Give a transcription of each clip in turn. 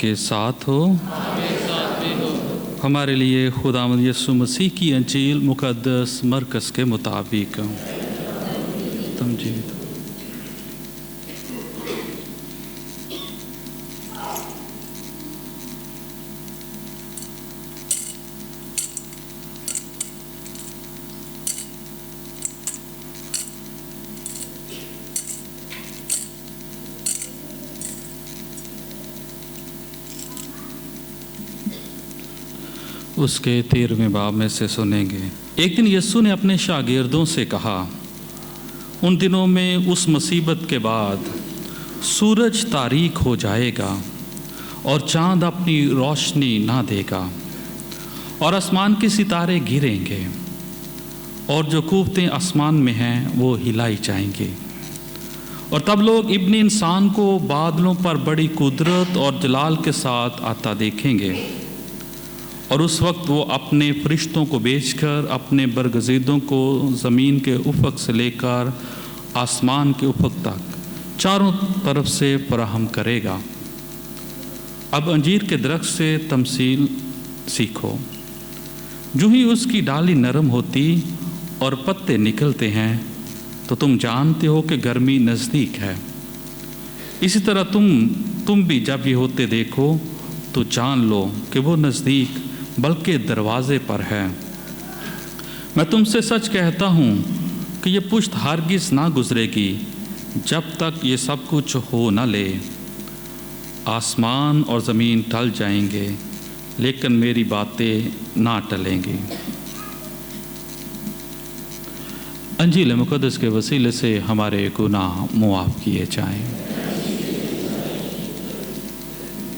आपके साथ हो। हमारे लिए खुदावंद यीशु मसीह की अंजील मुक़द्दस मरकज़ के मुताबिक तमजीद। उसके 13वें बाब में से सुनेंगे। एक दिन यीशु ने अपने शागिर्दों से कहा, उन दिनों में उस मुसीबत के बाद सूरज तारीक हो जाएगा और चाँद अपनी रोशनी ना देगा और आसमान के सितारे गिरेंगे और जो कुव्वतें आसमान में हैं वो हिलाई जाएंगी। और तब लोग इब्न इंसान को बादलों पर बड़ी कुदरत और जलाल के साथ आता देखेंगे। और उस वक्त वो अपने फरिश्तों को भेजकर अपने बरगज़ीदों को ज़मीन के उफ़क़ से लेकर आसमान के उफ़क़ तक चारों तरफ से फराहम करेगा। अब अंजीर के दरख्त से तमसील सीखो। जो ही उसकी डाली नरम होती और पत्ते निकलते हैं तो तुम जानते हो कि गर्मी नज़दीक है। इसी तरह तुम भी जब ये होते देखो तो जान लो कि वो नज़दीक बल्कि दरवाज़े पर है। मैं तुमसे सच कहता हूँ कि ये पुश्त हरगिज़ ना गुज़रेगी जब तक ये सब कुछ हो न ले। आसमान और ज़मीन टल जाएंगे लेकिन मेरी बातें ना टलेंगी। अंजील मुक़द्दस के वसीले से हमारे गुनाह मुआफ़ किए जाएं।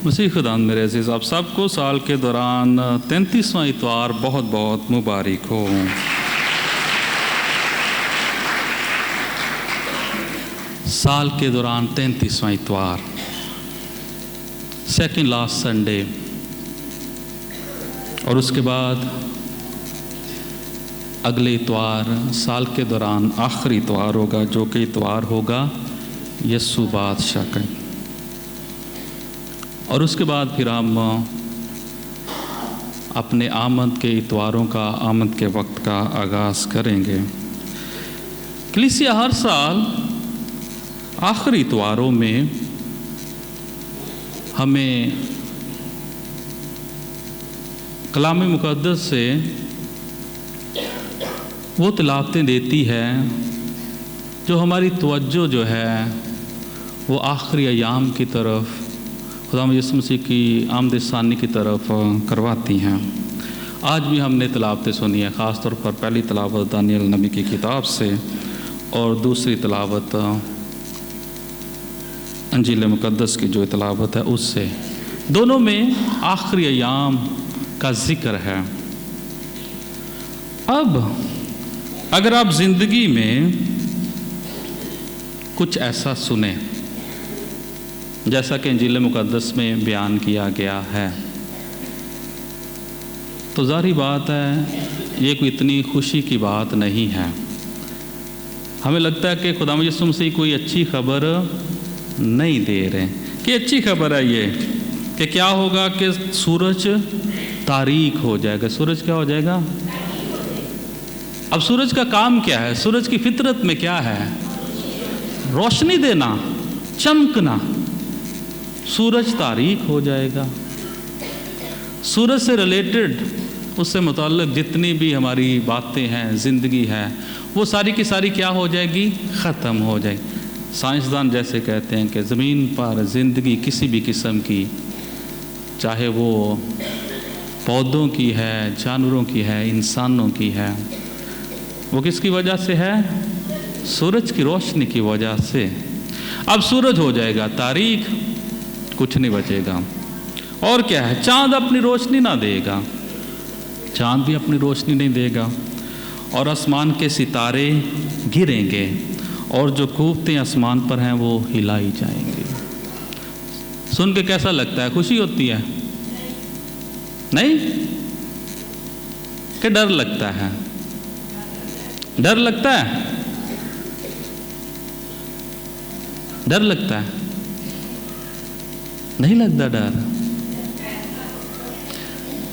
मसीह खुदा मेरे अज़ीज़, आप सबको साल के दौरान 33वां इतवार बहुत बहुत मुबारक हो। साल के दौरान 33वां इतवार, सेकंड लास्ट संडे, और उसके बाद अगले इतवार साल के दौरान आखिरी इतवार होगा जो कि इतवार होगा यस्सु बादशाह का। और उसके बाद फिर हम अपने आमद के इतवारों का, आमद के वक्त का आगाज़ करेंगे। कलीसिया हर साल आखिरी इतवारों में हमें कलाम मुक़द्दस से वो तिलावतें देती है जो हमारी तवज्जो जो है वो आखिरी अयाम की तरफ, खुदा यीशु मसीह की आमद सानी की तरफ करवाती हैं। आज भी हमने तिलावतें सुनी है, ख़ास तौर पर पहली तिलावत दानियल नबी की किताब से और दूसरी तिलावत अंजील मुक़द्दस की जो तिलावत है उससे। दोनों में आखिरी अयाम का ज़िक्र है। अब अगर आप ज़िंदगी में कुछ ऐसा सुने जैसा कि अंजील मुक़द्दस में बयान किया गया है तो ज़ाहिर बात है ये कोई इतनी खुशी की बात नहीं है। हमें लगता है कि खुदा यीशु मसीह कोई अच्छी खबर नहीं दे रहे कि अच्छी खबर है ये कि क्या होगा कि सूरज तारीक हो जाएगा। सूरज क्या हो जाएगा? अब सूरज का काम क्या है? सूरज की फितरत में क्या है? रोशनी देना, चमकना। सूरज तारीक हो जाएगा। सूरज से रिलेटेड, उससे मुताल्लिक़ जितनी भी हमारी बातें हैं, ज़िंदगी है, वो सारी की सारी क्या हो जाएगी? ख़त्म हो जाएगी। साइंसदान जैसे कहते हैं कि ज़मीन पर ज़िंदगी किसी भी किस्म की, चाहे वो पौधों की है, जानवरों की है, इंसानों की है, वो किसकी वजह से है? सूरज की रोशनी की वजह से। अब सूरज हो जाएगा तारीक, कुछ नहीं बचेगा। और क्या है? चाँद अपनी रोशनी ना देगा, चाँद भी अपनी रोशनी नहीं देगा और आसमान के सितारे गिरेंगे और जो कुव्वतें आसमान पर हैं वो हिलाई जाएंगी। सुन के कैसा लगता है? खुशी होती है? नहीं कि डर लगता है? डर लगता है? डर लगता है? नहीं लगता डर।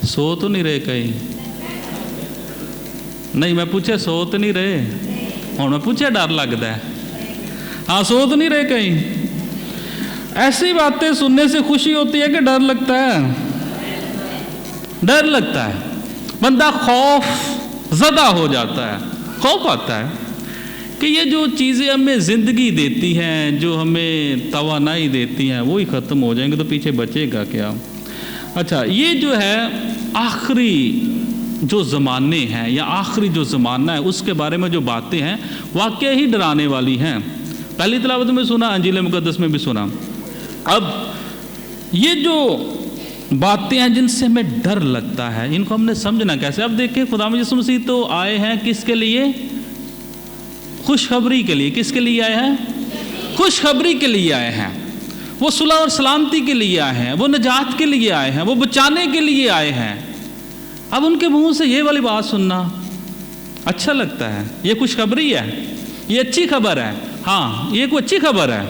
सो तो नहीं रहे कहीं? नहीं, मैं पूछे सो तो नहीं रहे, और मैं पूछे डर लगता है। हाँ, सो तो नहीं रहे कहीं? ऐसी बातें सुनने से खुशी होती है कि डर लगता है? डर लगता है, बंदा खौफ ज़दा हो जाता है, खौफ आता है कि ये जो चीज़ें हमें ज़िंदगी देती हैं, जो हमें तवानाई देती हैं, वो ही ख़त्म हो जाएंगे तो पीछे बचेगा क्या? अच्छा, ये जो है आखिरी जो ज़माने हैं या आखिरी जो ज़माना है उसके बारे में जो बातें हैं वाकई ही डराने वाली हैं। पहली तिलावत में सुना, अंजील मुक़द्दस में भी सुना। अब ये जो बातें हैं जिनसे हमें डर लगता है, इनको हमने समझना कैसे? अब देखिए, खुदावंद यीशु मसीह तो आए हैं किसके लिए? खुशखबरी के लिए। किसके लिए आए हैं? खुशखबरी के लिए आए हैं। वो सुलह और सलामती के लिए आए हैं, वो निजात के लिए आए हैं, वो बचाने के लिए आए हैं। अब उनके मुंह से ये वाली बात सुनना अच्छा लगता है? ये खुशखबरी है, ये अच्छी खबर है? हाँ, ये कोई अच्छी खबर है?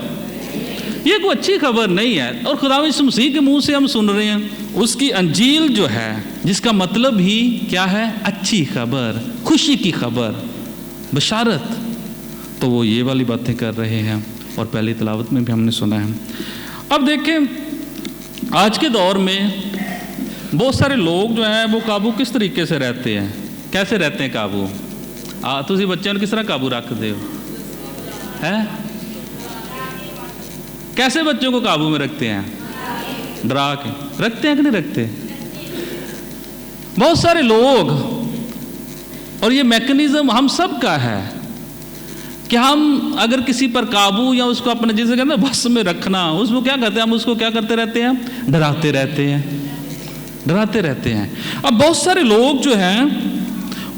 ये कोई अच्छी खबर नहीं है। और खुदावंद यीशु मसीह के मुंह से हम सुन रहे हैं उसकी अंजील जो है, जिसका मतलब ही क्या है? अच्छी खबर, खुशी की खबर, बशारत। तो वो ये वाली बातें कर रहे हैं और पहली तिलावत में भी हमने सुना है। अब देखें, आज के दौर में बहुत सारे लोग जो हैं वो काबू किस तरीके से रहते हैं? कैसे रहते हैं काबू? तुसी बच्चों को किस तरह काबू रखते हो? हैं? कैसे बच्चों को काबू में रखते हैं? डरा के रखते हैं कि नहीं रखते? बहुत सारे लोग, और ये मैकेनिज्म हम सब का है कि हम अगर किसी पर काबू या उसको अपने जैसे कहते हैं बस में रखना, उसमें क्या करते हैं? हम उसको क्या करते रहते हैं? डराते रहते हैं, डराते रहते हैं। अब बहुत सारे लोग जो हैं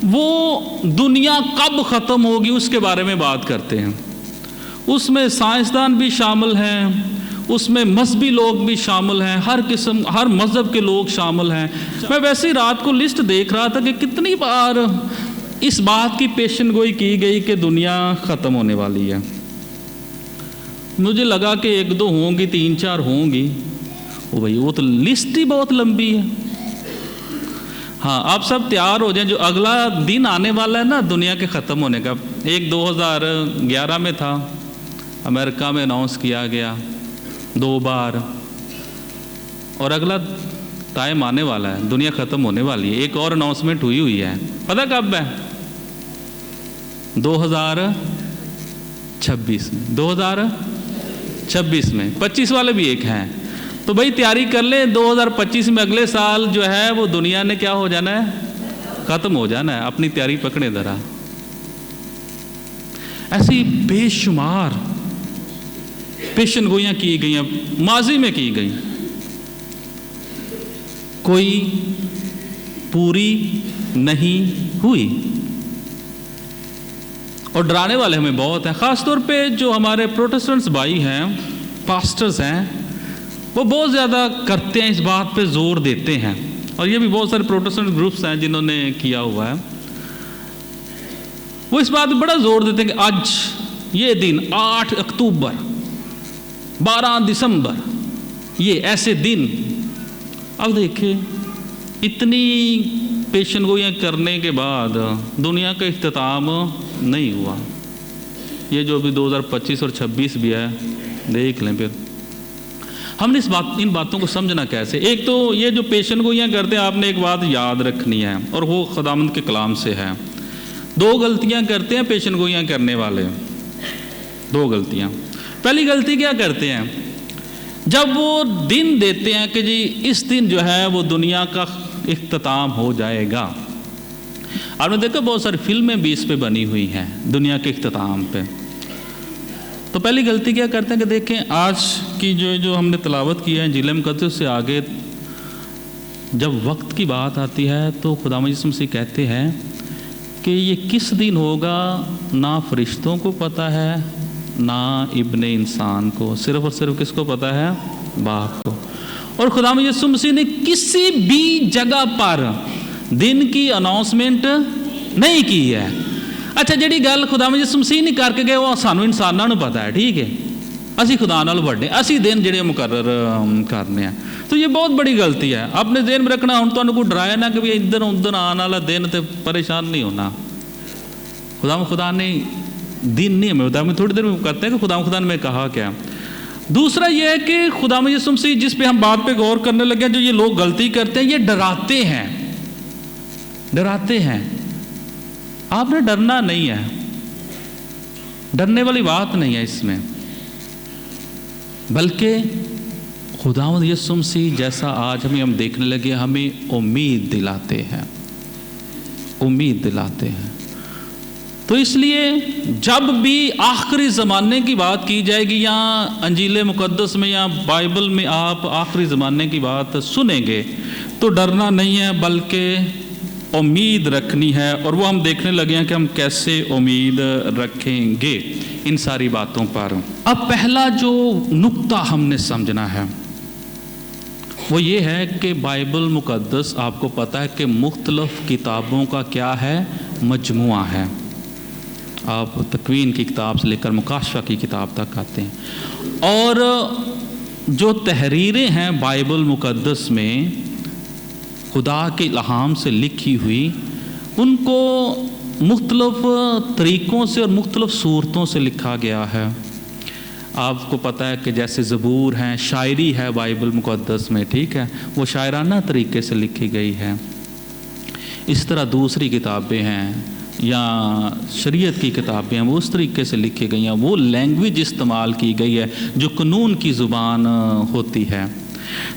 वो दुनिया कब ख़त्म होगी उसके बारे में बात करते हैं। उसमें साइंसदान भी शामिल हैं, उसमें मजहबी लोग भी शामिल हैं, हर किस्म हर मज़हब के लोग शामिल हैं। मैं वैसे ही रात को लिस्ट देख रहा था कि कितनी बार इस बात की पेशन गोई की गई कि दुनिया ख़त्म होने वाली है। मुझे लगा कि 1-2 होंगी, 3-4 होंगी। ओ भाई, वो तो लिस्ट ही बहुत लंबी है। हाँ, आप सब तैयार हो जाएं, जो अगला दिन आने वाला है ना दुनिया के ख़त्म होने का। एक 2011 में था, अमेरिका में अनाउंस किया गया 2 बार, और अगला टाइम आने वाला है, दुनिया ख़त्म होने वाली है। एक और अनाउंसमेंट हुई है, पता कब है? 2026 में। 2026 में 25 वाले भी एक हैं। तो भाई तैयारी कर ले, 2025 में अगले साल जो है वो दुनिया ने क्या हो जाना है? ख़त्म हो जाना है। अपनी तैयारी पकड़े ज़रा। ऐसी बेशुमार पेशन गोइयाँ की गई हैं, माजी में की गई, कोई पूरी नहीं हुई। और डराने वाले हमें बहुत हैं, ख़ास तौर पे जो हमारे प्रोटेस्टेंट्स भाई हैं, पास्टर्स हैं, वो बहुत ज़्यादा करते हैं, इस बात पे जोर देते हैं। और ये भी बहुत सारे प्रोटेस्टेंट ग्रुप्स हैं जिन्होंने किया हुआ है, वो इस बात पे बड़ा जोर देते हैं कि आज ये दिन 8 अक्टूबर 12 दिसंबर ये ऐसे दिन। अब देखिए, इतनी पेशन गोइयाँ करने के बाद दुनिया का इख्तिताम नहीं हुआ। ये जो अभी 2025 और 26 भी है, देख लें फिर। हमने इन बातों को समझना कैसे? एक तो ये जो पेशन गोइयाँ करते हैं, आपने एक बात याद रखनी है, और वो खुदावंद के कलाम से है। 2 गलतियाँ करते हैं पेशन गोइयाँ करने वाले, 2 गलतियाँ। पहली गलती क्या करते हैं? जब वो दिन देते हैं कि जी इस दिन जो है वो दुनिया का इख्तिताम हो जाएगा। आपने देखा बहुत सारी फिल्में भी इस पे बनी हुई हैं दुनिया के इख्तिताम पे। तो पहली गलती क्या करते हैं कि देखें, आज की जो हमने तिलावत की है अंजील मुक़द्दस से आगे जब वक्त की बात आती है तो खुदावंद यीशु मसीह कहते हैं कि ये किस दिन होगा ना फरिश्तों को पता है ना इब्ने इंसान को, सिर्फ और सिर्फ किसको पता है? बाप को। और खुदावंद यीशु मसीह ने किसी भी जगह पर दिन की अनाउंसमेंट नहीं की है। अच्छा, जिहड़ी गल खुदावंद यीशु मसीह नहीं करके गए वो सानू इंसानां नूं पता है, ठीक है। اسی خدا نال وڈے اسی دن جڑے مقرر کرنے ہیں. تو یہ بہت بڑی غلطی ہے. آپ نے ذہن میں رکھنا ہوں تمہیں کوئی ڈرایا نہ کہ بھی ادھر ادھر آنے والا دن تے پریشان نہیں ہونا. خدا نے دن نہیں ہمیں بتایا. ہمیں تھوڑی دیر میں کرتے ہیں کہ خدا نے میں کہا کیا. دوسرا یہ ہے کہ خدا یسوع مسیح جس پہ ہم بات پہ غور کرنے لگے جو یہ لوگ غلطی کرتے ہیں، یہ ڈراتے ہیں. ڈراتے ہیں. آپ نے ڈرنا نہیں ہے، ڈرنے والی بات نہیں ہے اس میں، بلکہ خداوند یسوع مسیح جیسا آج ہم دیکھنے لگے ہمیں امید دلاتے ہیں، امید دلاتے ہیں. تو اس لیے جب بھی آخری زمانے کی بات کی جائے گی یا انجیل مقدس میں یا بائبل میں آپ آخری زمانے کی بات سنیں گے تو ڈرنا نہیں ہے بلکہ امید رکھنی ہے. اور وہ ہم دیکھنے لگے ہیں کہ ہم کیسے امید رکھیں گے ان ساری باتوں پر. اب پہلا جو نقطہ ہم نے سمجھنا ہے وہ یہ ہے کہ بائبل مقدس آپ کو پتہ ہے کہ مختلف کتابوں کا کیا ہے؟ مجموعہ ہے. آپ تکوین کی کتاب سے لے کر مکاشفہ کی کتاب تک آتے ہیں. اور جو تحریریں ہیں بائبل مقدس میں خدا کے الہام سے لکھی ہوئی، ان کو مختلف طریقوں سے اور مختلف صورتوں سے لکھا گیا ہے. آپ کو پتہ ہے کہ جیسے زبور ہیں، شاعری ہے بائبل مقدس میں، ٹھیک ہے، وہ شاعرانہ طریقے سے لکھی گئی ہے. اس طرح دوسری کتابیں ہیں یا شریعت کی کتابیں ہیں وہ اس طریقے سے لکھی گئی ہیں، وہ لینگویج استعمال کی گئی ہے جو قانون کی زبان ہوتی ہے.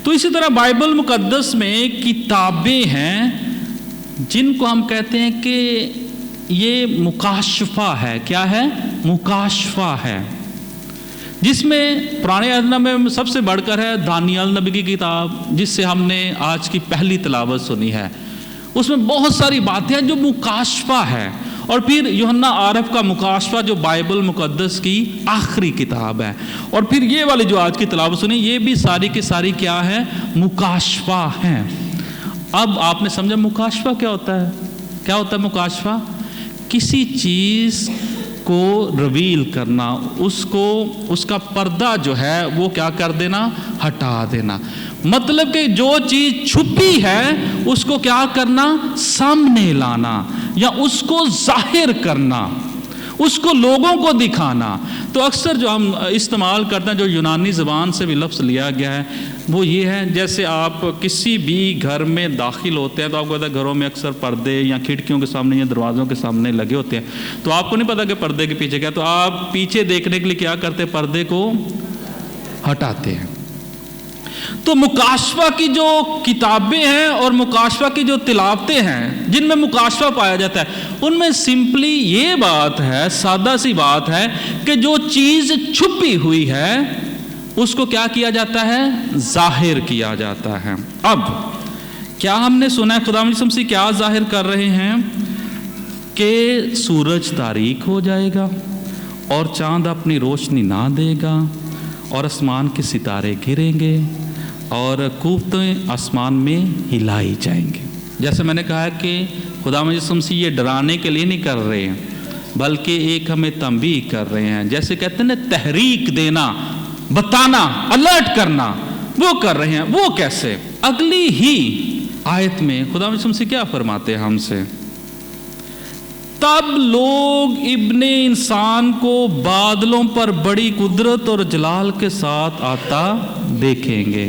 تو اسی طرح بائبل مقدس میں کتابیں ہیں جن کو ہم کہتے ہیں کہ یہ مکاشفہ ہے. کیا ہے؟ مکاشفہ ہے، جس میں پرانے عہد نامے میں سب سے بڑھ کر ہے دانیال نبی کی کتاب جس سے ہم نے آج کی پہلی تلاوت سنی ہے. اس میں بہت ساری باتیں ہیں جو مکاشفہ ہے. اور پھر یوحنا عارف کا مکاشفہ جو بائبل مقدس کی آخری کتاب ہے. اور پھر یہ والی جو آج کی تلاوت سنی یہ بھی ساری کی ساری کیا ہے؟ مکاشفہ ہیں. اب آپ نے سمجھا مکاشفہ کیا ہوتا ہے؟ کیا ہوتا ہے مکاشفہ؟ کسی چیز کو ریویل کرنا، اس کا پردہ جو ہے وہ کیا کر دینا؟ ہٹا دینا. مطلب کہ جو چیز چھپی ہے اس کو کیا کرنا؟ سامنے لانا یا اس کو ظاہر کرنا، اس کو لوگوں کو دکھانا. تو اکثر جو ہم استعمال کرتے ہیں جو یونانی زبان سے بھی لفظ لیا گیا ہے وہ یہ ہے، جیسے آپ کسی بھی گھر میں داخل ہوتے ہیں تو آپ کو پتا ہے گھروں میں اکثر پردے یا کھڑکیوں کے سامنے یا دروازوں کے سامنے لگے ہوتے ہیں. تو آپ کو نہیں پتا کہ پردے کے پیچھے کیا، تو آپ پیچھے دیکھنے کے لیے کیا کرتے ہیں؟ پردے کو ہٹاتے ہیں. تو مکاشفہ کی جو کتابیں ہیں اور مکاشفہ کی جو تلاوتیں ہیں جن میں مکاشفہ پایا جاتا ہے ان میں سمپلی یہ بات ہے، سادہ سی بات ہے کہ جو چیز چھپی ہوئی ہے اس کو کیا کیا جاتا ہے؟ ظاہر کیا جاتا ہے. اب کیا ہم نے سنا ہے خدا یسوع مسیح کیا ظاہر کر رہے ہیں؟ کہ سورج تاریک ہو جائے گا اور چاند اپنی روشنی نہ دے گا اور آسمان کے ستارے گریں گے اور قوتیں آسمان میں ہلائی جائیں گے. جیسے میں نے کہا کہ خدا یسوع مسیح یہ ڈرانے کے لیے نہیں کر رہے ہیں بلکہ ایک ہمیں تنبیہ کر رہے ہیں. جیسے کہتے ہیں نا تحریک دینا، بتانا، الرٹ کرنا، وہ کر رہے ہیں. وہ کیسے؟ اگلی ہی آیت میں خدا یسوع مسیح کیا فرماتے ہیں ہم سے؟ تب لوگ ابن انسان کو بادلوں پر بڑی قدرت اور جلال کے ساتھ آتا دیکھیں گے.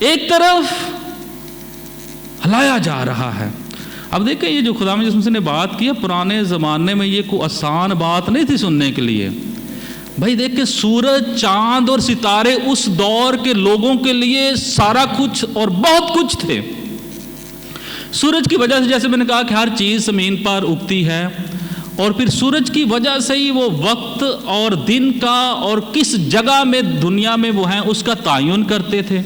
ایک طرف ہلایا جا رہا ہے. اب دیکھیں یہ جو خدا یسوع مسیح نے بات کی ہے پرانے زمانے میں یہ کوئی آسان بات نہیں تھی سننے کے لیے. بھائی دیکھیں سورج، چاند اور ستارے اس دور کے لوگوں کے لیے سارا کچھ اور بہت کچھ تھے. سورج کی وجہ سے جیسے میں نے کہا کہ ہر چیز زمین پر اگتی ہے اور پھر سورج کی وجہ سے ہی وہ وقت اور دن کا اور کس جگہ میں دنیا میں وہ ہیں اس کا تعین کرتے تھے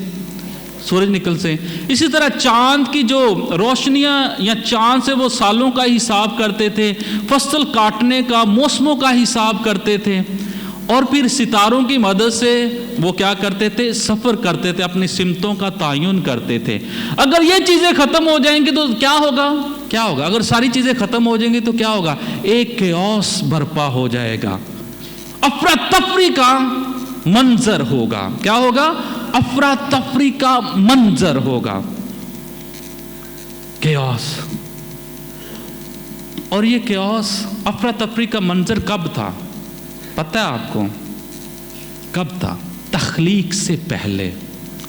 سورج نکل سے. اسی طرح چاند کی جو روشنیاں یا چاند سے وہ سالوں کا حساب کرتے تھے، فصل کاٹنے کا، موسموں کا حساب کرتے تھے. اور پھر ستاروں کی مدد سے وہ کیا کرتے تھے؟ سفر کرتے تھے، اپنی سمتوں کا تعین کرتے تھے. اگر یہ چیزیں ختم ہو جائیں گی تو کیا ہوگا؟ کیا ہوگا؟ اگر ساری چیزیں ختم ہو جائیں گی تو کیا ہوگا؟ ایک کیوس برپا ہو جائے گا. अफरा-तफरी का मंजर होगा। क्या होगा? अफरा-तफरी का मंजर होगा, केओस। और ये केओस, अफरा-तफरी का मंजर कब था पता है आपको? कब था? तख्लीक से पहले।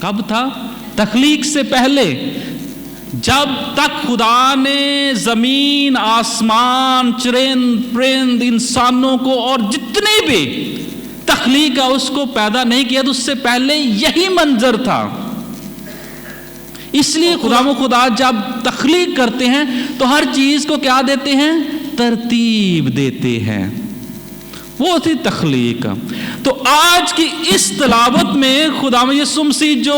कब था? तख्लीक से पहले। जब तक खुदा ने जमीन, आसमान, चरिंद, परिंद, इंसानों को और जितने भी तख्लीक है उसको पैदा नहीं किया, तो उससे पहले यही मंजर था। इसलिए खुदा जब तख्लीक करते हैं तो हर चीज को क्या देते हैं? तरतीब देते हैं। वो थी तख्लीक। तो आज की इस तिलावत में खुदा यीशु मसीह जो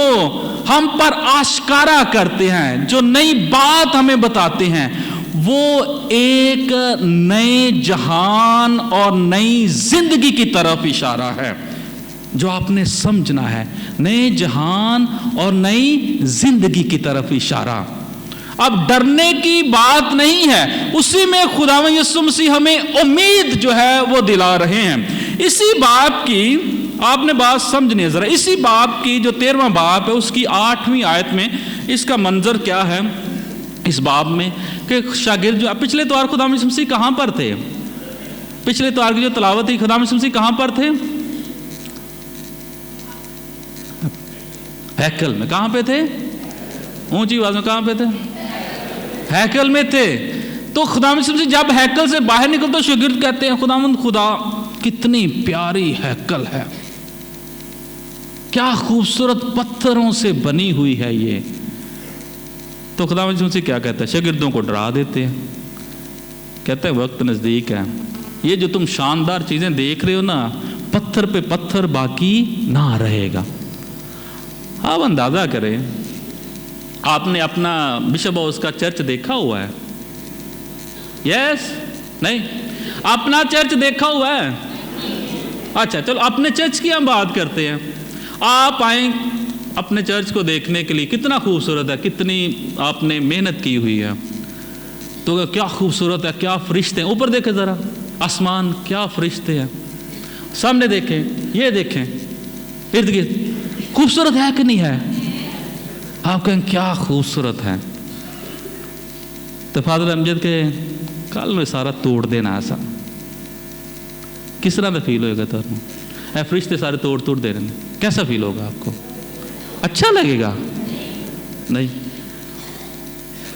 हम पर आश्कारा करते हैं, जो नई बात हमें बताते हैं, वो एक नए जहान और नई जिंदगी की तरफ इशारा है, जो आपने समझना है। नए जहान और नई जिंदगी की तरफ इशारा। अब डरने की बात नहीं है, उसी में खुदा यीशु मसीह हमें उम्मीद जो है वो दिला रहे हैं। इसी बात की आपने बात समझनी है जरा। इसी बात की जो 13वां बाब है उसकी 8वीं आयत में इसका मंजर क्या है इस बाब में, कि शागिर्द जो पिछले त्योहार खुदा यीशु मसीह कहां पर थे? पिछले त्योहार की जो तलावत थी, खुदा यीशु मसीह कहां पर थे? हैकल में। कहां पे थे? ऊंची आवाज में कहां पे थे? हैकल में थे। तो खुदा यीशु मसीह जब हैकल से बाहर निकलते तो शागिर्द कहते हैं, खुदावंद खुदा कितनी प्यारी हैकल है, क्या खूबसूरत पत्थरों से बनी हुई है ये। तो खुदा यीशु मसीह क्या कहता है? शागिर्दों को डरा देते हैं, कहते हैं वक्त नजदीक है, ये जो तुम शानदार चीजें देख रहे हो ना, पत्थर पे पत्थर बाकी ना रहेगा। आप अंदाजा करें, आपने अपना बिशप हाउस का चर्च देखा हुआ है? यस? नहीं? अपना चर्च देखा हुआ है? अच्छा चलो अपने चर्च की हम बात करते हैं। आप आए अपने चर्च को देखने के लिए, कितना खूबसूरत है, कितनी आपने मेहनत की हुई है, तो क्या खूबसूरत है, क्या फरिश्ते हैं। ऊपर देखें जरा आसमान, क्या फरिश्ते हैं। सामने देखें, ये देखें इर्द गिर्द, खूबसूरत है कि नहीं है? आप कहें क्या खूबसूरत है। तो फादर अमजद के कल में सारा तोड़ देना, ऐसा किस तरह का फील होगा? तो फरिश्ते सारे तोड़ दे रहे हैं, कैसा फील होगा आपको? अच्छा लगेगा? नहीं।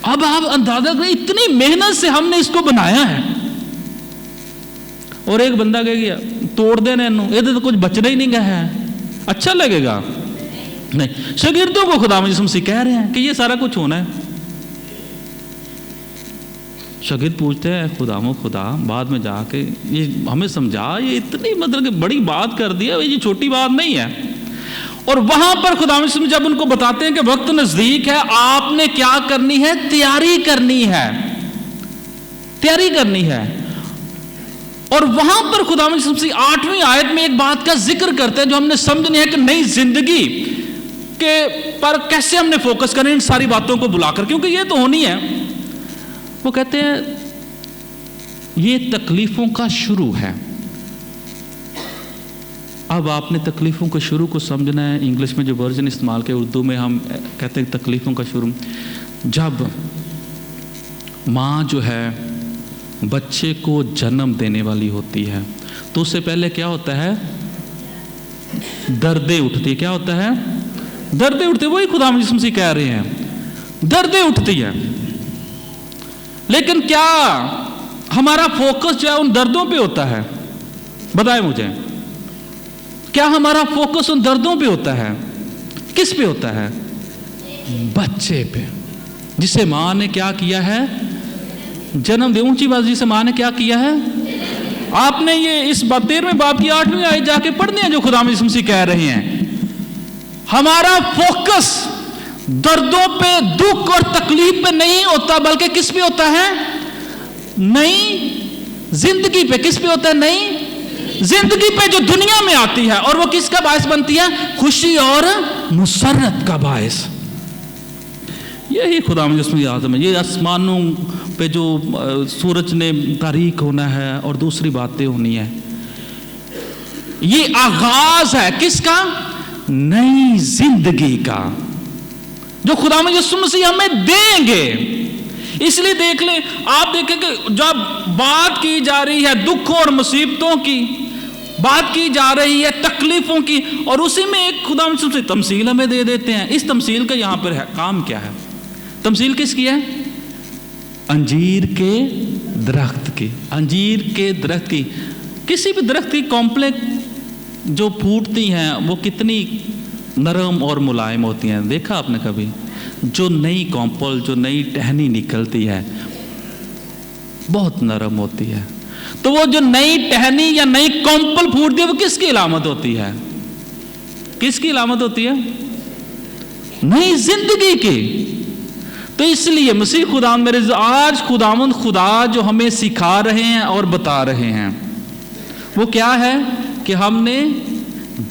अब आप अंदाजा करें, इतनी मेहनत से हमने इसको बनाया है, और एक बंदा कह गया तोड़ देने ये तो कुछ बचना ही नहीं गया है, अच्छा लगेगा? नहीं। शागिर्दों को खुदा यीशु मसीह कह रहे हैं कि ये सारा कुछ होना है। शागिर्द पूछते हैं खुदा बाद में जाके ये हमें समझा, ये इतनी मतलब कि बड़ी बात कर दिया, ये छोटी बात नहीं है। और वहां पर खुदा यीशु मसीह जब उनको बताते हैं कि वक्त नजदीक है, आपने क्या करनी है? तैयारी करनी है, तैयारी करनी है। और वहां पर खुदा यीशु मसीह 8वीं आयत में एक बात का जिक्र करते हैं जो हमने समझनी है कि नई जिंदगी के पर कैसे हमने फोकस करें इन सारी बातों को बुलाकर, क्योंकि ये तो होनी है। वो कहते हैं ये तकलीफों का शुरू है। अब आपने तकलीफों के शुरू को समझना है। इंग्लिश में जो वर्जन इस्तेमाल किया, उर्दू में हम कहते हैं तकलीफों का शुरू। जब माँ जो है बच्चे को जन्म देने वाली होती है तो उससे पहले क्या होता है? दर्दें उठती है। क्या होता है? दर्दें उठती है। वही खुदा यीशु मसीह कह रहे हैं, दर्दें उठती है। लेकिन क्या हमारा फोकस जो है उन दर्दों पे होता है? बताएं मुझे, क्या हमारा फोकस उन दर्दों पे होता है? किस पे होता है? बच्चे पे, जिसे माँ ने क्या किया है? जन्म दे। ऊंची बात, जिसे माँ ने क्या किया है? आपने ये इस 13वें बाब की 8वीं आयत जाके पढ़ने हैं जो खुदा यीशु मसीह कह रहे हैं। हमारा फोकस दर्दों पे, दुख और तकलीफ पे नहीं होता, बल्कि किस पे होता है? नई जिंदगी पे। किस पे होता है? नई जिंदगी पे जो दुनिया में आती है, और वो किसका बायस बनती है? खुशी और मुसर्रत का बायस। यही खुदा यीशु मसीह आज़म है। ये आसमानों पे जो सूरज ने तारीक होना है और दूसरी बातें होनी है, یہ آغاز ہے کس کا؟ نئی زندگی کا، جو خداوند یسوع مسیح ہمیں دیں گے۔ اس لیے دیکھ لیں، آپ دیکھیں کہ جب بات کی جا رہی ہے دکھوں اور مصیبتوں کی، بات کی جا رہی ہے تکلیفوں کی، اور اسی میں ایک خداوند یسوع مسیح تمثیل ہمیں دے دیتے ہیں۔ اس تمثیل کا یہاں پر کام کیا ہے؟ تمثیل کس کی ہے؟ انجیر کے درخت کی۔ انجیر کے درخت کی، کسی بھی درخت کی کمپلیکس جو پھوٹتی ہیں وہ کتنی نرم اور ملائم ہوتی ہیں، دیکھا آپ نے کبھی؟ جو نئی کمپل، جو نئی ٹہنی نکلتی ہے بہت نرم ہوتی ہے۔ تو وہ جو نئی ٹہنی یا نئی کمپل پھوٹتی ہے وہ کس کی علامت ہوتی ہے؟ کس کی علامت ہوتی ہے؟ نئی زندگی کی۔ تو اس لیے مسیح خداوند میرے آج خداوند خدا جو ہمیں سکھا رہے ہیں اور بتا رہے ہیں وہ کیا ہے کہ ہم نے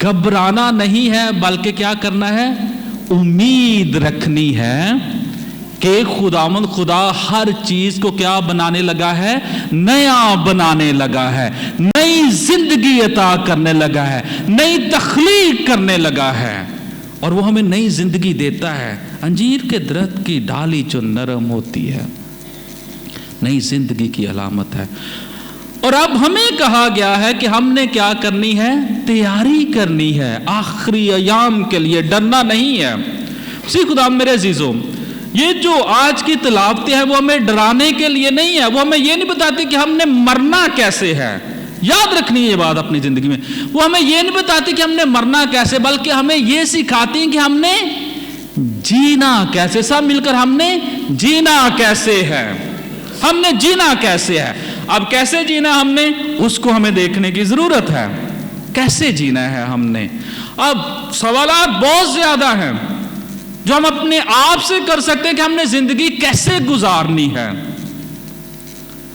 گھبرانا نہیں ہے، بلکہ کیا کرنا ہے؟ امید رکھنی ہے کہ خداوند خدا ہر چیز کو کیا بنانے لگا ہے؟ نیا بنانے لگا ہے، نئی زندگی عطا کرنے لگا ہے، نئی تخلیق کرنے لگا ہے، اور وہ ہمیں نئی زندگی دیتا ہے۔ انجیر کے درخت کی ڈالی جو نرم ہوتی ہے نئی زندگی کی علامت ہے۔ اور اب ہمیں کہا گیا ہے کہ ہم نے کیا کرنی ہے؟ تیاری کرنی ہے آخری ایام کے لیے، ڈرنا نہیں ہے۔ اسی خدا میرے عزیزوں، یہ جو آج کی تلاوتیں ہیں وہ ہمیں ڈرانے کے لیے نہیں ہے، وہ ہمیں یہ نہیں بتاتی کہ ہم نے مرنا کیسے ہے۔ یاد رکھنی ہے یہ بات اپنی زندگی میں، وہ ہمیں یہ نہیں بتاتی کہ ہم نے مرنا کیسے، بلکہ ہمیں یہ سکھاتی ہیں کہ ہم نے جینا کیسے۔ سب مل کر ہم نے جینا کیسے ہے، ہم نے جینا کیسے ہے۔ اب کیسے جینا ہم نے، اس کو ہمیں دیکھنے کی ضرورت ہے، کیسے جینا ہے ہم نے۔ اب سوالات بہت زیادہ ہیں جو ہم اپنے آپ سے کر سکتے ہیں کہ ہم نے زندگی کیسے گزارنی ہے،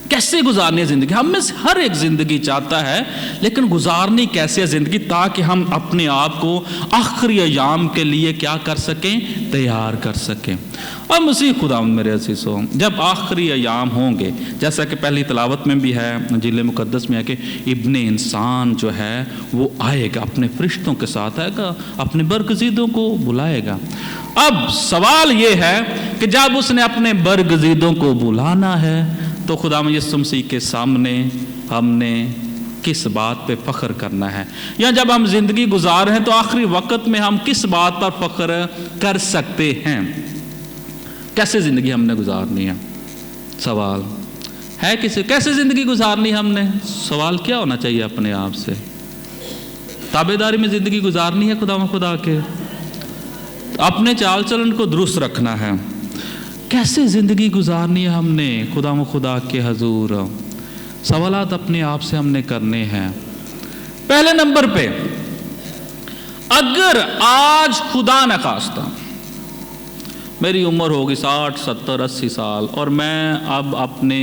کیسے گزارنی ہے زندگی۔ ہم میں سے ہر ایک زندگی چاہتا ہے، لیکن گزارنی کیسے ہے زندگی، تاکہ ہم اپنے آپ کو آخری ایام کے لیے کیا کر سکیں؟ تیار کر سکیں۔ اور مسیح خداوند میرے عزیزوں، جب آخری ایام ہوں گے، جیسا کہ پہلی تلاوت میں بھی ہے، انجیل مقدس میں ہے کہ ابن انسان جو ہے وہ آئے گا، اپنے فرشتوں کے ساتھ آئے گا، اپنے برگزیدوں کو بلائے گا۔ اب سوال یہ ہے کہ جب اس نے اپنے برگزیدوں کو بلانا ہے تو خداوند یسوع مسیح کے سامنے ہم نے کس بات پہ فخر کرنا ہے، یا جب ہم زندگی گزار رہے ہیں تو آخری وقت میں ہم کس بات پر فخر کر سکتے ہیں؟ کیسے زندگی ہم نے گزارنی ہے؟ سوال ہے کیسے زندگی گزارنی ہم نے؟ سوال کیا ہونا چاہیے اپنے آپ سے؟ تابعداری میں زندگی گزارنی ہے خدا کے، اپنے چال چلن کو درست رکھنا ہے۔ کیسے زندگی گزارنی ہے ہم نے خدا کے حضور؟ سوالات اپنے آپ سے ہم نے کرنے ہیں۔ پہلے نمبر پہ، اگر آج خدا نخواستہ میری عمر ہوگی 60 70 80 سال اور میں اب اپنے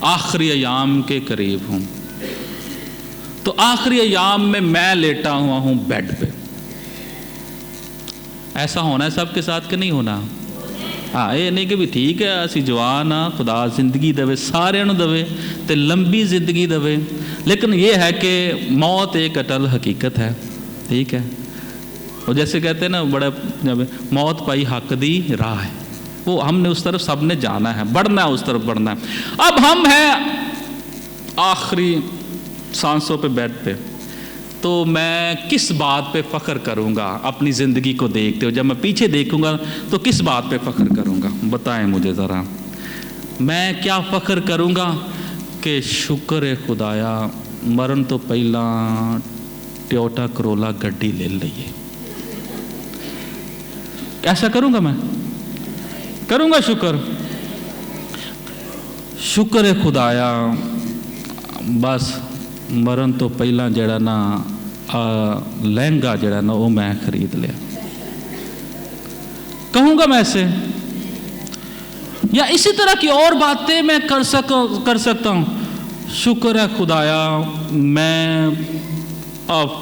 آخری ایام کے قریب ہوں، تو آخری ایام میں لیٹا ہوا ہوں بیڈ پہ، ایسا ہونا ہے سب کے ساتھ کہ نہیں ہونا؟ ہاں، یہ نہیں کہ بھی ٹھیک ہے اسی جوان ہاں، خدا زندگی دے سارے نو دے تے لمبی زندگی دے، لیکن یہ ہے کہ موت ایک اٹل حقیقت ہے، ٹھیک ہے۔ اور جیسے کہتے ہیں نا بڑے جب موت پائی حق دی راہ ہے، وہ ہم نے اس طرف سب نے جانا ہے، بڑھنا ہے، اس طرف بڑھنا ہے۔ اب ہم ہیں آخری سانسوں پہ بیڈ پہ، تو میں کس بات پہ فخر کروں گا اپنی زندگی کو دیکھتے ہو؟ جب میں پیچھے دیکھوں گا تو کس بات پہ فخر کروں گا؟ بتائیں مجھے ذرا، میں کیا فخر کروں گا کہ شکر ہے خدایا مرن تو پہلا ٹویوٹا کرولا گڈی لے لئیے۔ ایسا کروں گا؟ میں کروں گا شکر ہے خدایا بس مرن تو پہلا جڑا نا لہنگا جڑا نا وہ میں خرید لیا، کہوں گا میں ایسے؟ یا اسی طرح کی اور باتیں میں کر سکتا ہوں، شکر ہے خدایا میں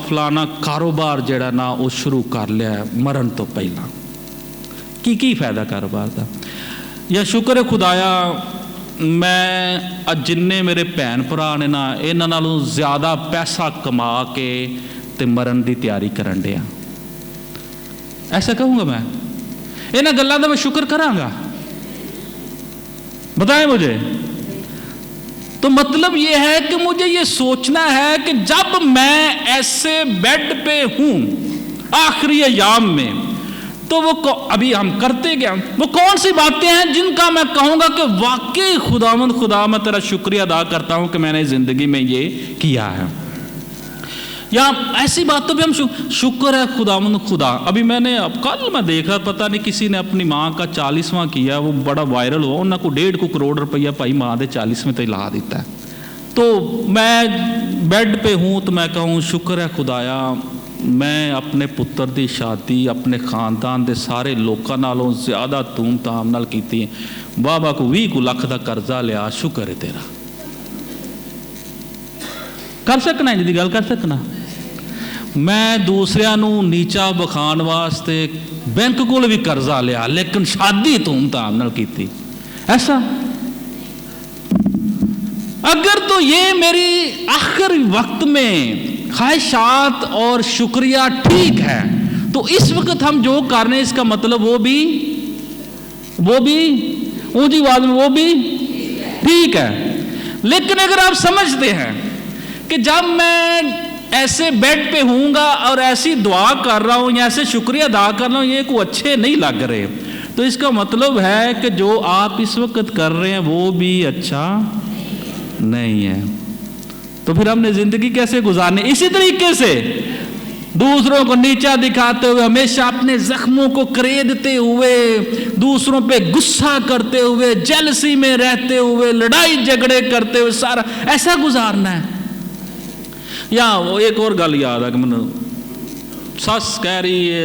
فلانا کاروبار جڑا نا وہ شروع کر لیا ہے مرن تو پہلا۔ کی فائدہ کاروبار دا؟ یا شکر ہے خدایا میں ਜਿੰਨੇ ਮੇਰੇ ਭੈਣ ਭਰਾ ਨੇ ਨਾ ਇਹਨਾਂ ਨਾਲੋਂ ਜ਼ਿਆਦਾ ਪੈਸਾ ਕਮਾ ਕੇ ਤੇ ਮਰਨ ਦੀ ਤਿਆਰੀ ਕਰਨ ਡਿਆ। ऐसा कहूँगा मैं, ਇਹਨਾਂ ਗੱਲਾਂ ਦਾ मैं शुक्र करांगा? बताएं मुझे। तो मतलब ये है कि मुझे ये सोचना है कि जब मैं ऐसे बेड पे हूँ आखिरी अयाम में, तो वो अभी हम करते क्या, वो कौन सी बातें हैं जिनका मैं कहूँगा कि वाकई खुदावंद खुदा मैं तेरा शुक्रिया अदा करता हूँ कि मैंने ज़िंदगी में ये किया है। या ऐसी बातों पे हम शुक्र है खुदावंद खुदा। अभी मैंने अब कल मैं देखा, पता नहीं किसी ने अपनी माँ का 40वां किया, वो बड़ा वायरल हुआ, उन्होंने को 1.5 करोड़ रुपया भाई माँ दे 40वें तो ला देता है। तो मैं बेड पे हूँ तो मैं कहूँ शुक्र है खुदाया, मैं अपने पुत्र की शादी अपने खानदान के सारे लोगों नालों ज़्यादा धूम धाम नाल कीती है। बाबा को 20 लाख का कर्जा लिया, शुक्र है तेरा। कर सकना इंज दी गल कर सकना। मैं दूसरिਆਂ ਨੂੰ ਨੀਚਾ ਵਿਖਾਉਣ वास्ते बैंक को भी कर्जा लिया, लेकिन शादी धूम धाम नाल कीती। ऐसा अगर तो ये मेरी आखिरी वक्त में ख्वाहिशात और शुक्रिया ठीक है, तो इस वक्त हम जो कर रहे हैं इसका मतलब वो भी ऊंची आवाज में वो भी ठीक है। लेकिन अगर आप समझते हैं कि जब मैं ऐसे बेड पे हूँगा और ऐसी दुआ कर रहा हूँ या ऐसे शुक्रिया अदा कर रहा हूँ, ये को अच्छे नहीं लग रहे, तो इसका मतलब है कि जो आप इस वक्त कर रहे हैं वो भी अच्छा नहीं है। तो फिर हमने ज़िंदगी कैसे गुजारनी? इसी तरीके से दूसरों को नीचा दिखाते हुए, हमेशा अपने जख्मों को करेदते हुए, दूसरों पे गुस्सा करते हुए, जेलसी में रहते हुए, लड़ाई झगड़े करते हुए सारा ऐसा गुजारना है। या वो एक और गल याद है कि मैंने सस कह रही है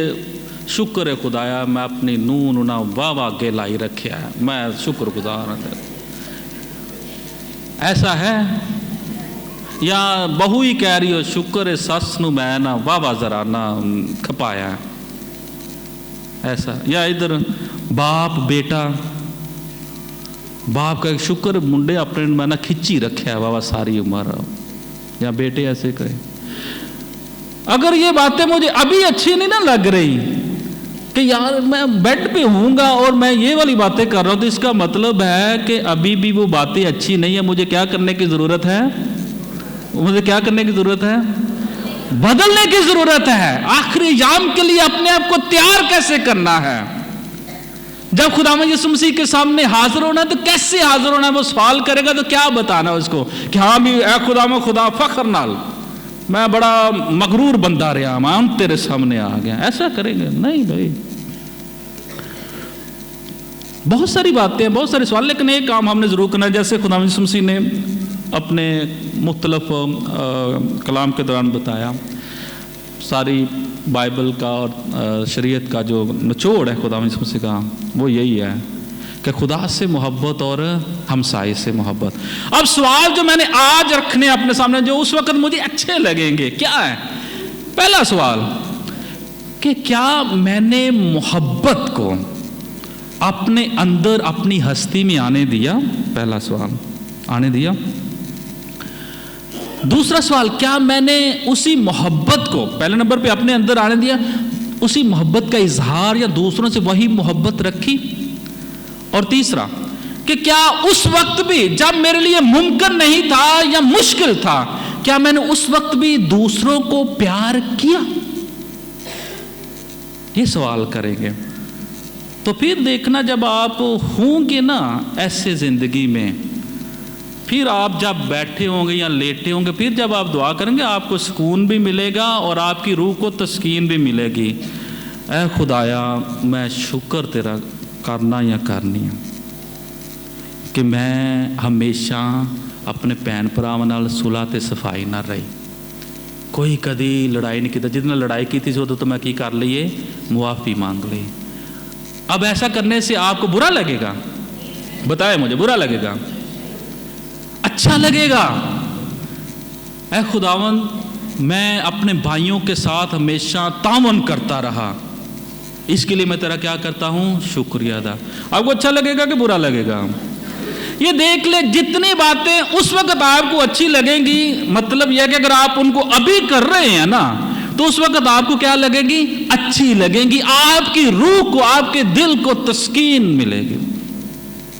शुक्र है खुदाया मैं अपनी नूह ना वाह अगे लाई रखा है, मैं शुक्रगुजार हूँ। ऐसा है? या बहू ही कह रही हो शुक्र है सस नूं मैं ना वाह जरा ना खपाया। ऐसा? या इधर बाप बेटा, बाप का शुक्र मुंडे अपने मैं ना खिंची रखा है वाह सारी उम्र, या बेटे ऐसे कहे। अगर ये बातें मुझे अभी अच्छी नहीं ना लग रही कि यार मैं बेड पे हूँगा और मैं ये वाली बातें कर रहा हूँ, तो इसका मतलब है कि अभी भी वो बातें अच्छी नहीं है। मुझे क्या करने की ज़रूरत है? मुझे क्या करने की ज़रूरत है? बदलने की ज़रूरत है। आखिरी याम के लिए अपने आप को तैयार कैसे करना है? जब खुदावंद यीशु मसीह के सामने हाजिर होना तो कैसे हाजिर होना है? वो सवाल करेगा तो क्या बताना उसको कि हाँ भी ए खुदा फख्र नाल मैं बड़ा मगरूर बंदा रहा, मैं तेरे सामने आ गया, ऐसा करेंगे? नहीं भाई। बहुत सारी बातें हैं, बहुत सारे सवाल, लेकिन एक काम हमने ज़रूर करना है। जैसे खुदावंद यीशु मसीह ने अपने मुख्तलिफ कलाम के दौरान बताया, सारी बाइबल का और शरीयत का जो निचोड़ है खुदावंद यीशु मसीह का, वो यही है कि खुदा से मोहब्बत और हमसाये से मोहब्बत। अब सवाल जो मैंने आज रखने अपने सामने, जो उस वक्त मुझे अच्छे लगेंगे, क्या है? पहला सवाल कि क्या मैंने मोहब्बत को अपने अंदर अपनी हस्ती में आने दिया? पहला सवाल, आने दिया। दूसरा सवाल, क्या मैंने उसी मोहब्बत को पहले नंबर पे अपने अंदर आने दिया, उसी मोहब्बत का इजहार या दूसरों से वही मोहब्बत रखी? और तीसरा कि क्या उस वक्त भी जब मेरे लिए मुमकिन नहीं था या मुश्किल था, क्या मैंने उस वक्त भी दूसरों को प्यार किया? ये सवाल करेंगे। तो फिर देखना जब आप होंगे ना ऐसे जिंदगी में, फिर आप जब बैठे होंगे या लेटे होंगे, फिर जब आप दुआ करेंगे आपको सुकून भी मिलेगा और आपकी रूह को तस्कीन भी मिलेगी। ऐ खुदाया मैं शुक्र तेरा करना या करनी है कि मैं हमेशा अपने भैन भरावां नाल सुलह ते सफाई ना रही, कोई कदी लड़ाई नहीं की। जिस दिन लड़ाई की थी उदों तो मैं की कर लिए, मुआफ़ी मांग ली। अब ऐसा करने से आपको बुरा लगेगा? बताए मुझे, बुरा लगेगा? अच्छा लगेगा? ऐ खुदावंद मैं अपने भाइयों के साथ हमेशा तावन करता रहा, इसके लिए मैं तेरा क्या करता हूँ? शुक्रिया अदा। आपको अच्छा लगेगा कि बुरा लगेगा? یہ دیکھ لے جتنی باتیں اس وقت آپ کو اچھی لگیں گی، مطلب یہ کہ اگر آپ ان کو ابھی کر رہے ہیں نا تو اس وقت آپ کو کیا لگے گی؟ اچھی لگیں گی، آپ کی روح کو، آپ کے دل کو تسکین ملے گی،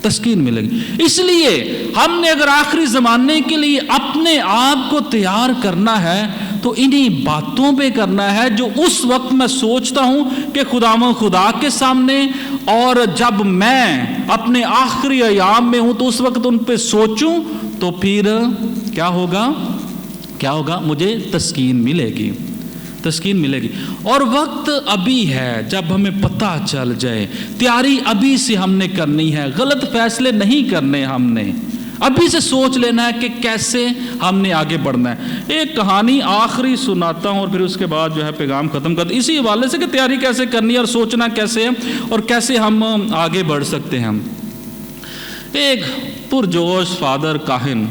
تسکین ملے گی۔ اس لیے ہم نے اگر آخری زمانے کے لیے اپنے آپ کو تیار کرنا ہے تو انہی باتوں پہ کرنا ہے جو اس وقت میں سوچتا ہوں کہ خدا کے سامنے، اور جب میں اپنے آخری ایام میں ہوں تو اس وقت ان پہ سوچوں تو پھر کیا ہوگا؟ مجھے تسکین ملے گی، تسکین ملے گی۔ اور وقت ابھی ہے جب ہمیں پتہ چل جائے، تیاری ابھی سے ہم نے کرنی ہے، غلط فیصلے نہیں کرنے، ہم نے ابھی سے سوچ لینا ہے کہ کیسے ہم نے آگے بڑھنا ہے۔ ایک کہانی آخری سناتا ہوں اور پھر اس کے بعد جو ہے پیغام ختم کرتے، اسی حوالے سے کہ تیاری کیسے کرنی ہے اور سوچنا کیسے ہے اور کیسے ہم آگے بڑھ سکتے ہیں۔ ایک پرجوش فادر کاہن،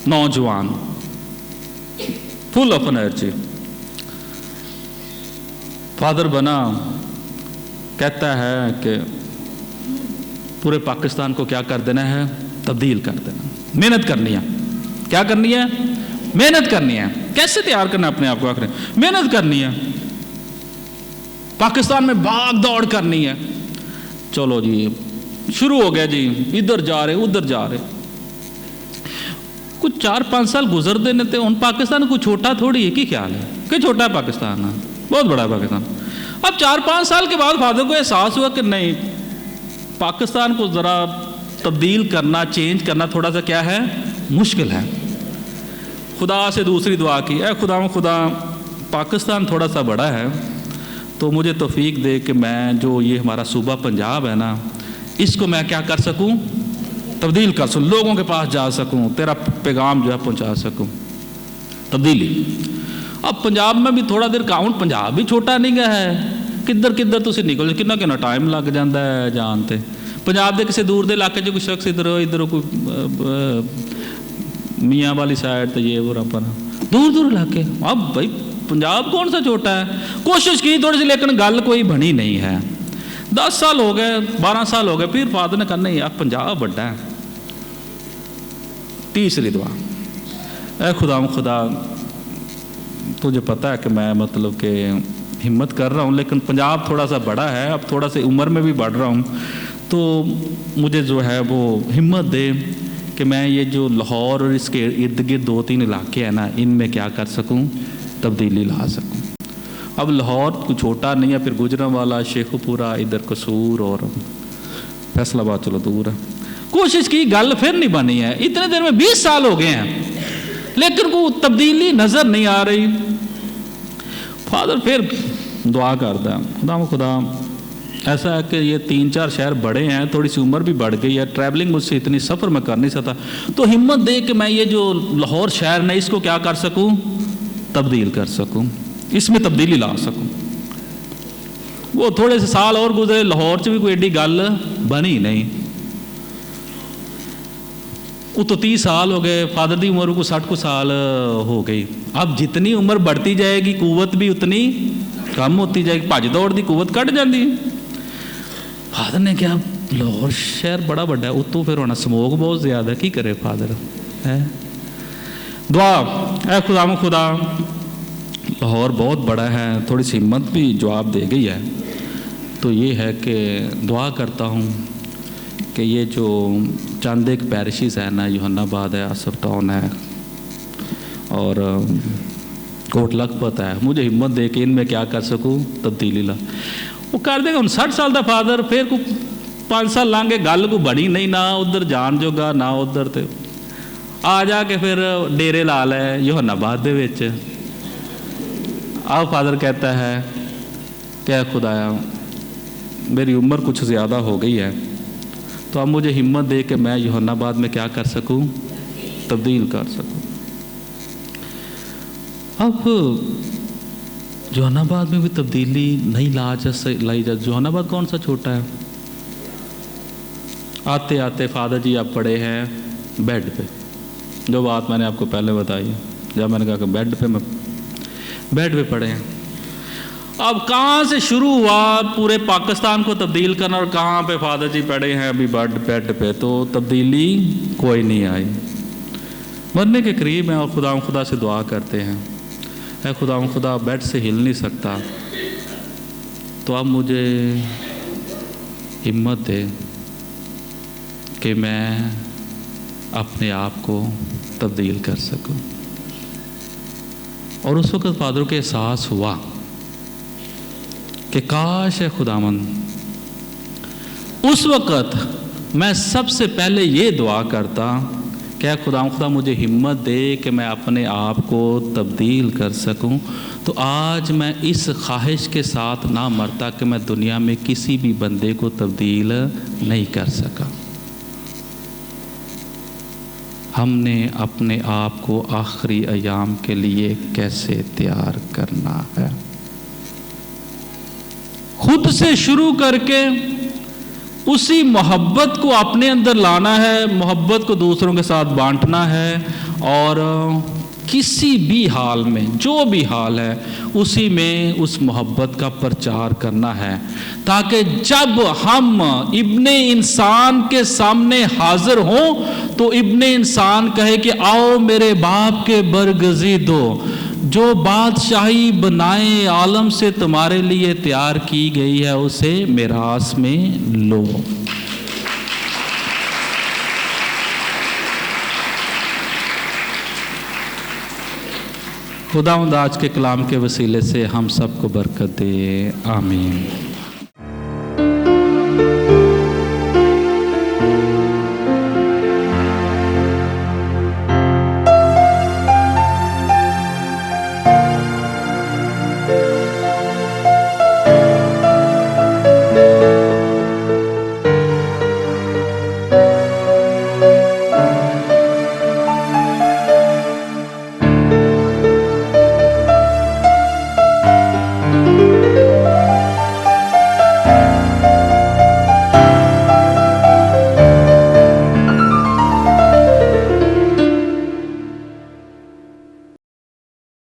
نوجوان، فل آف انرجی، فادر بنا، کہتا ہے کہ پورے پاکستان کو کیا کر دینا ہے؟ تبدیل کر دینا، محنت کرنی ہے۔ کیا کرنی ہے؟ محنت کرنی ہے۔ کیسے تیار کرنا ہے اپنے آپ کو؟ آخر محنت کرنی ہے، پاکستان میں بھاگ دوڑ کرنی ہے۔ چلو جی شروع ہو گیا جی، ادھر جا رہے ادھر جا رہے، کچھ 4-5 سال گزر دینے تھے۔ ان پاکستان کو چھوٹا تھوڑی ہے، کی خیال ہے کہ چھوٹا ہے پاکستان؟ ہے بہت بڑا ہے پاکستان۔ اب 4-5 سال کے بعد فادر کو احساس ہوا کہ نہیں، پاکستان کو ذرا تبدیل کرنا، چینج کرنا تھوڑا سا کیا ہے؟ مشکل ہے۔ خدا سے دوسری دعا کی، اے خدا پاکستان تھوڑا سا بڑا ہے تو مجھے توفیق دے کہ میں جو یہ ہمارا صوبہ پنجاب ہے نا، اس کو میں کیا کر سکوں؟ تبدیل کر سکوں، لوگوں کے پاس جا سکوں، تیرا پیغام جو ہے پہنچا سکوں، تبدیلی۔ اب پنجاب میں بھی تھوڑا دیر کاؤنٹ، پنجاب بھی چھوٹا نہیں گیا ہے، کدھر تسی نکل کنا ٹائم لگ جاتا ہے جانتے۔ پنجاب دے کسی دور دے علاقے جو کوئی شخص ادھر کوئی میاں والی سائڈ تے یہ وہ پر دور علاقے، اب بھائی پنجاب کون سا چھوٹا ہے؟ کوشش کی تھوڑی سی لیکن گل کوئی بنی نہیں ہے۔ 10 سال ہو گئے، 12 سال ہو گئے، پھر فادر نے کہا نہیں اب پنجاب بڑا ہے۔ تیسری دعا، اے خدا تجھے پتہ ہے کہ میں مطلب کہ ہمت کر رہا ہوں، لیکن پنجاب تھوڑا سا بڑا ہے، اب تھوڑا سا عمر میں بھی بڑھ رہا ہوں، تو مجھے جو ہے وہ ہمت دے کہ میں یہ جو لاہور اور اس کے ارد گرد 2-3 علاقے ہیں نا، ان میں کیا کر سکوں؟ تبدیلی لا سکوں۔ اب لاہور کوئی چھوٹا نہیں ہے، پھر گجرانوالا، شیخو پورہ، ادھر قصور اور فیصل آباد چلو دور ہے۔ کوشش کی، گل پھر نہیں بنی ہے۔ اتنے دیر میں 20 سال ہو گئے ہیں لیکن کوئی تبدیلی نظر نہیں آ رہی۔ فادر پھر دعا کرتا ہے، خدا ایسا ہے کہ یہ 3-4 شہر بڑے ہیں، تھوڑی سی عمر بھی بڑھ گئی ہے، ٹریولنگ مجھ سے اتنی سفر میں کر نہیں سکتا، تو ہمت دے کہ میں یہ جو لاہور شہر نے اس کو کیا کر سکوں؟ تبدیل کر سکوں، اس میں تبدیلی لا سکوں۔ وہ تھوڑے سے سال اور گزرے، لاہور سے بھی کوئی ایڈی گل بنی نہیں۔ وہ تو 30 سال ہو گئے، فادر دی عمر کو 60 سال ہو گئی۔ اب جتنی عمر بڑھتی جائے گی قوت بھی اتنی کم ہوتی جائے گی، بھاج دوڑ دی قوت کٹ جاتی۔ فادر نے کیا، لاہور شہر بڑا بڑا ہے، اتوں پھر ہونا سموگ بہت زیادہ ہے، کی کرے فادر؟ دعا، اے خدا لاہور بہت بڑا ہے، تھوڑی سی ہمت بھی جواب دے گئی ہے، تو یہ ہے کہ دعا کرتا ہوں کہ یہ جو چند ایک پیرشز ہے نا، یوحنا آباد ہے، آصف ٹاؤن ہے اور کوٹ لکھپت ہے، مجھے ہمت دے کہ ان میں کیا کر سکوں؟ تبدیلی لا۔ وہ کر دے گا۔ 60 سال دا فادر، پھر کو 5 سال لانگے گل کو بڑی نہیں، نہ ادھر جان جوگا نہ ادھر، تے آ جا کے پھر ڈیرے لا لے یوحنا آباد دے وچ۔ اب فادر کہتا ہے کہ اے خدایا میری عمر کچھ زیادہ ہو گئی ہے، تو اب مجھے ہمت دے کہ میں یوحنا آباد میں کیا کر سکوں؟ تبدیل کر سکوں۔ اب یوحنا آباد میں بھی تبدیلی نہیں لائی جا۔ یوحنا آباد کون سا چھوٹا ہے؟ آتے آتے فادر جی آپ پڑے ہیں بیڈ پہ، جو بات میں نے آپ کو پہلے بتائی ہے، جب میں نے کہا کہ بیڈ پہ پڑے ہیں۔ اب کہاں سے شروع ہوا پورے پاکستان کو تبدیل کرنا، اور کہاں پہ فادر جی پڑے ہیں ابھی بیڈ پہ، تو تبدیلی کوئی نہیں آئی، مرنے کے قریب ہیں، اور خدا سے دعا کرتے ہیں، اے خدا بیڈ سے ہل نہیں سکتا، تو اب مجھے ہمت دے کہ میں اپنے آپ کو تبدیل کر سکوں۔ اور اس وقت فادر کو احساس ہوا کہ کاش ہے خداوند اس وقت میں سب سے پہلے یہ دعا کرتا کہ اے خدا مجھے ہمت دے کہ میں اپنے آپ کو تبدیل کر سکوں، تو آج میں اس خواہش کے ساتھ نہ مرتا کہ میں دنیا میں کسی بھی بندے کو تبدیل نہیں کر سکا۔ ہم نے اپنے آپ کو آخری ایام کے لیے کیسے تیار کرنا ہے؟ خود سے شروع کر کے اسی محبت کو اپنے اندر لانا ہے، محبت کو دوسروں کے ساتھ بانٹنا ہے، اور کسی بھی حال میں جو بھی حال ہے اسی میں اس محبت کا پرچار کرنا ہے، تاکہ جب ہم ابن انسان کے سامنے حاضر ہوں تو ابن انسان کہے کہ آؤ میرے باپ کے برگزیدو، جو بادشاہی بنائے عالم سے تمہارے لیے تیار کی گئی ہے اسے میراث میں لو۔ خداوند آج کے کلام کے وسیلے سے ہم سب کو برکت دے، آمین۔